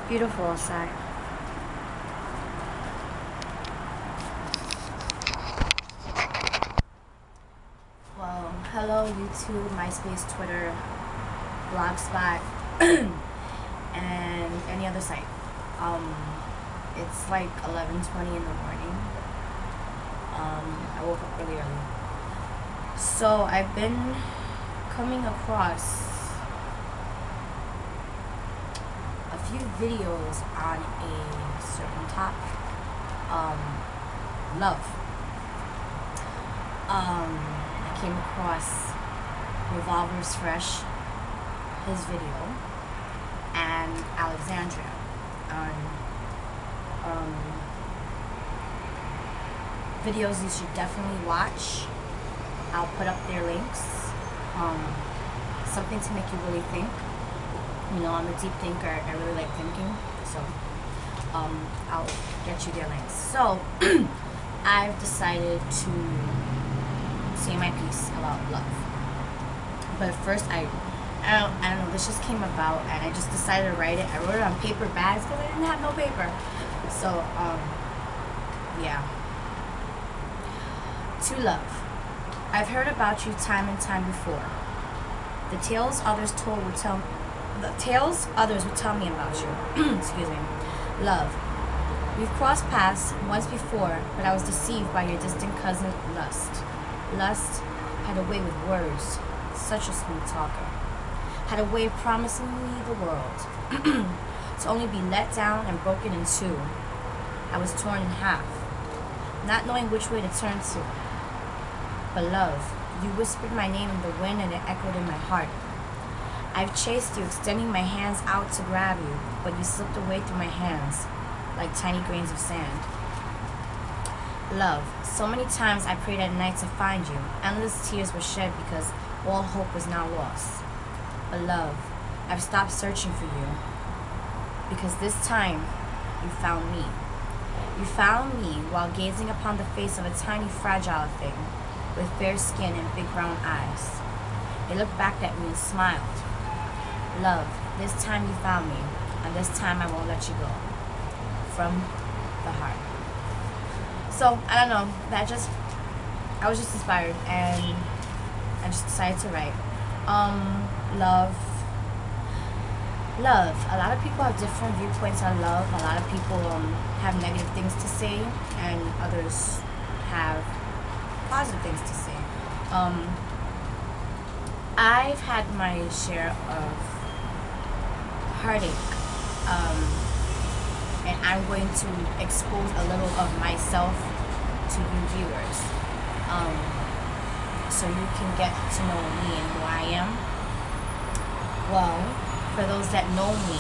Beautiful outside. Well, hello YouTube, MySpace, Twitter, Blogspot, and any other site. It's like 11:20 in the morning. I woke up really early. So I've been coming across a few videos on a certain topic. Love. I came across Revolver's Fresh, his video, and Alexandria on videos you should definitely watch. I'll put up their links. Something to make you really think. You know, I'm a deep thinker. I really like thinking. So, I'll get you their links. So, I've decided to say my piece about love. But first, I don't know. This just came about, and I just decided to write it. I wrote it on paper bags because I didn't have no paper. So, yeah. To love. I've heard about you time and time before. The tales others would tell me about you. Excuse me. Love. We've crossed paths once before, but I was deceived by your distant cousin, Lust. Lust had a way with words, such a smooth talker. Had a way of promising me the world, to only be let down and broken in two. I was torn in half, not knowing which way to turn to. But love, you whispered my name in the wind and it echoed in my heart. I've chased you, extending my hands out to grab you, but you slipped away through my hands, like tiny grains of sand. Love, so many times I prayed at night to find you. Endless tears were shed because all hope was now lost. But love, I've stopped searching for you, because this time you found me. You found me while gazing upon the face of a tiny, fragile thing with fair skin and big brown eyes. It looked back at me and smiled. Love, this time you found me, and this time I won't let you go. From the heart. So, I don't know, I was just inspired, and I just decided to write. Love. A lot of people have different viewpoints on love. A lot of people have negative things to say, and others have positive things to say. I've had my share of heartache, and I'm going to expose a little of myself to you viewers, so you can get to know me and who I am. Well, for those that know me,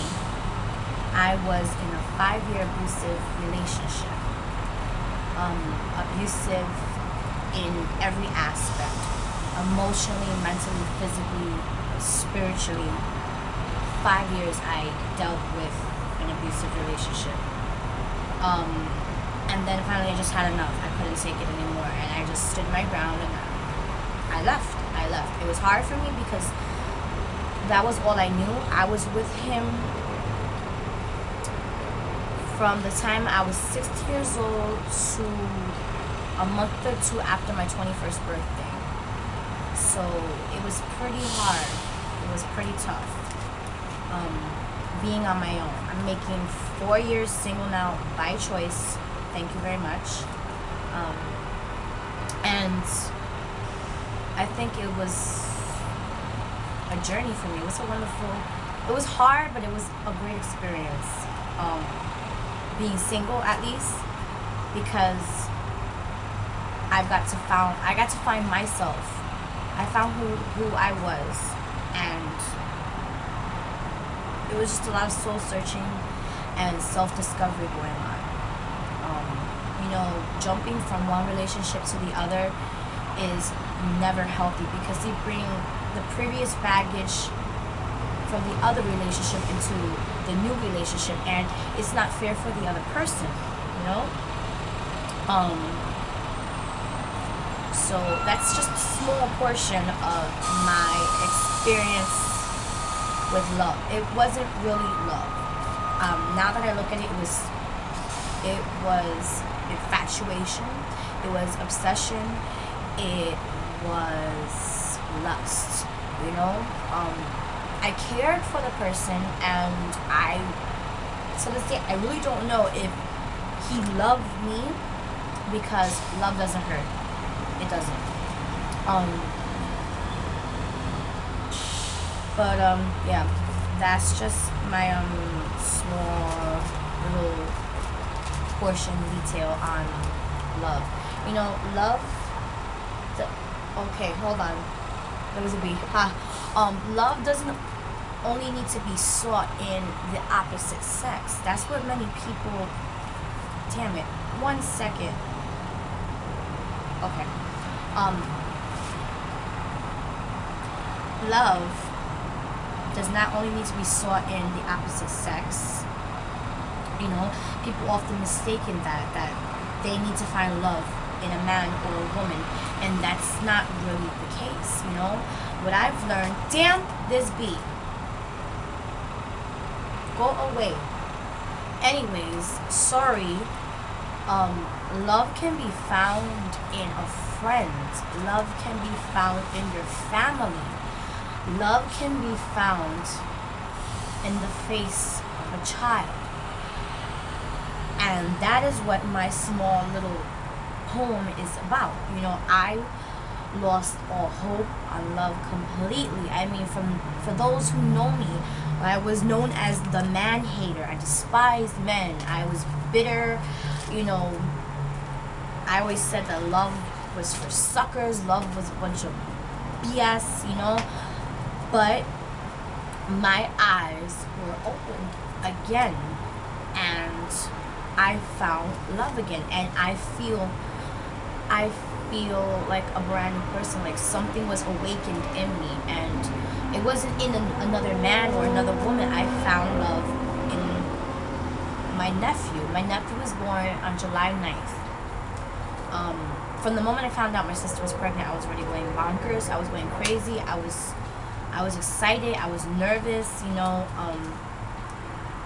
I was in a 5-year abusive relationship. Abusive in every aspect. Emotionally, mentally, physically, spiritually. 5 years I dealt with an abusive relationship. And then finally I just had enough. I couldn't take it anymore, and I just stood my ground and I left. It was hard for me because that was all I knew. I was with him from the time I was 6 years old to a month or two after my 21st birthday. So it was pretty hard. It was pretty tough. Being on my own. I'm making 4 years single now by choice. Thank you very much. And I think it was a journey for me. It was it was hard, but it was a great experience. Being single, at least, because I got to find myself. I found who I was, and it was just a lot of soul searching and self-discovery going on. You know, jumping from one relationship to the other is never healthy because they bring the previous baggage from the other relationship into the new relationship, and it's not fair for the other person, you know? So that's just a small portion of my experience with love. It wasn't really love. Now that I look at it, it was infatuation, it was obsession, it was lust. You know, I cared for the person, and to this day, I really don't know if he loved me, because love doesn't hurt. It doesn't. But yeah, that's just my small little portion detail on love. You know, love. Okay, hold on. There was a B. Love doesn't only need to be sought in the opposite sex. That's what many people. Damn it. 1 second. Okay. Love does not only need to be sought in the opposite sex. You know, people often mistaken that they need to find love in a man or a woman, and that's not really the case. You know, what I've learned. Damn this bee. Go away. Anyways, sorry. Love can be found in a friend. Love can be found in your family. Love can be found in the face of a child. And that is what my small little poem is about. You know, I lost all hope on love completely. I mean, for those who know me, I was known as the man hater. I despised men. I was bitter. You know, I always said that love was for suckers. Love was a bunch of BS, you know. But my eyes were opened again, and I found love again, and I feel like a brand new person, like something was awakened in me, and it wasn't in another man or another woman. I found love in my nephew. My nephew was born on July 9th. From the moment I found out my sister was pregnant, I was already going bonkers. I was going crazy. I was excited. I was nervous. You know,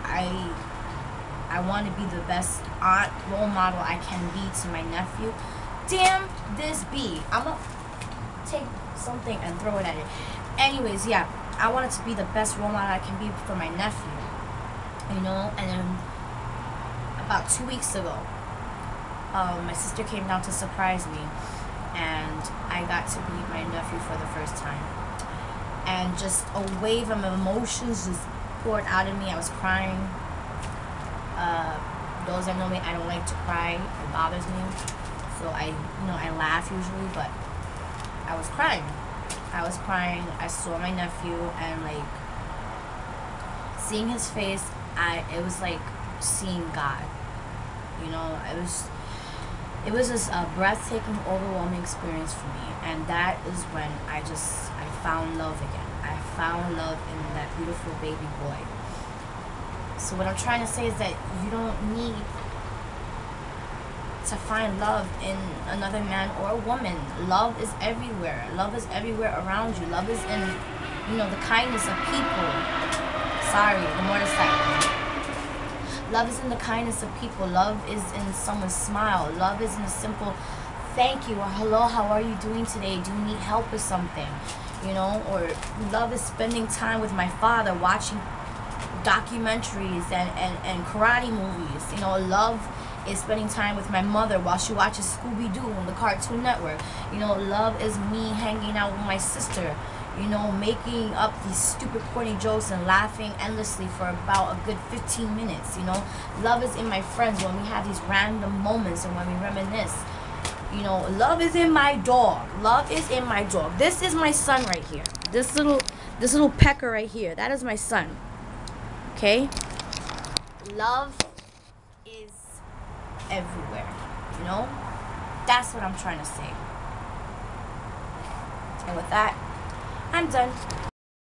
I want to be the best aunt, role model I can be to my nephew. Damn this bee. I'm going to take something and throw it at it. Anyways, yeah, I wanted to be the best role model I can be for my nephew. You know, and then about 2 weeks ago, my sister came down to surprise me, and I got to meet my nephew for the first time. And just a wave of emotions just poured out of me. I was crying. Those that know me, I don't like to cry. It bothers me. So I laugh usually, but I was crying. I saw my nephew, and like seeing his face, it was like seeing God. You know, it was just a breathtaking, overwhelming experience for me, and that is when I found love again. I found love in that beautiful baby boy. So what I'm trying to say is that you don't need to find love in another man or a woman. Love is everywhere. Love is everywhere around you. Love is in, the kindness of people. Sorry, the motorcycle. Love is in the kindness of people. Love is in someone's smile. Love is in a simple thank you or hello, how are you doing today? Do you need help with something? Or love is spending time with my father, watching documentaries and karate movies. Love is spending time with my mother while she watches Scooby-Doo on the Cartoon Network. Love is me hanging out with my sister, making up these stupid corny jokes and laughing endlessly for about a good 15 minutes. Love is in my friends when we have these random moments and when we reminisce. Love is in my dog. Love is in my dog. This is my son right here. This little pecker right here. That is my son. Okay? Love is everywhere. That's what I'm trying to say. And with that, I'm done.